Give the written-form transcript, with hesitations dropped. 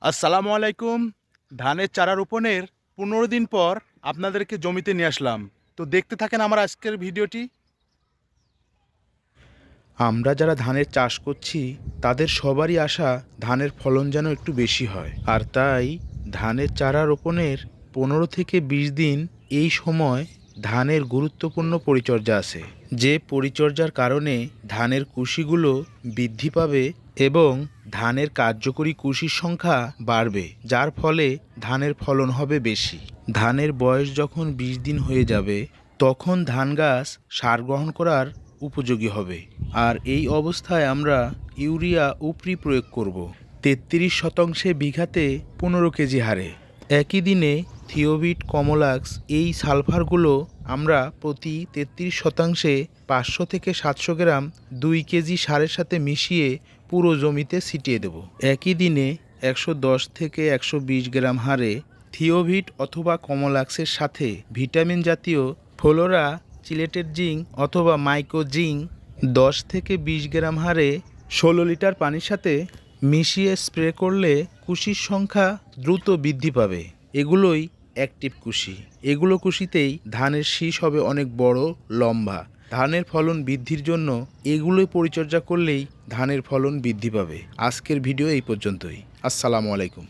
আসসালামু আলাইকুম। ধানের চারা রোপণের ১৫ দিন পর আপনাদেরকে জমিতে নিয়ে আসলাম। তো দেখতে থাকেন আমার আজকের ভিডিওটি। আমরা যারা ধানের চাষ করছি তাদের সবারই আশা ধানের ফলন যেন একটু বেশি হয়, আর তাই ধানের চারা রোপণের ১৫ থেকে ২০ দিন এই সময় ধানের গুরুত্বপূর্ণ পরিচর্যা আছে, যে পরিচর্যার কারণে ধানের কুশিগুলো বৃদ্ধি পাবে এবং ধানের কার্যকরী কুশির সংখ্যা বাড়বে, যার ফলে ধানের ফলন হবে বেশি। ধানের বয়স যখন ২০ দিন হয়ে যাবে তখন ধান গাছ সার গ্রহণ করার উপযোগী হবে, আর এই অবস্থায় আমরা ইউরিয়া উপরি প্রয়োগ করব ৩৩ শতাংশে বিঘাতে ১৫ কেজি হারে। একই দিনে থিওবিট, কমলাক্স এই সালফারগুলো আমরা প্রতি ৩৩ শতাংশে ৫০০ থেকে ৭০০ গ্রাম ২ কেজি সারের সাথে মিশিয়ে পুরো জমিতে ছিটিয়ে দেব। একই দিনে ১১০ থেকে ১২০ গ্রাম হারে থিওভিট অথবা কমলাক্সের সাথে ভিটামিন জাতীয় ফ্লোরা, চিলেটেড জিঙ্ক অথবা মাইক্রো জিঙ্ক ১০ থেকে ২০ গ্রাম হারে ১৬ লিটার পানির সাথে মিশিয়ে স্প্রে করলে কুশির সংখ্যা দ্রুত বৃদ্ধি পাবে। এগুলোই অ্যাক্টিভ কুশি। এগুলো কুশিতেই ধানের শীষ হবে অনেক বড়, লম্বা। ধানের ফলন বৃদ্ধির জন্য এগুলোই পরিচর্যা করলেই ধানের ফলন বৃদ্ধি পাবে। আজকের ভিডিও এই পর্যন্তই। আসসালামু আলাইকুম।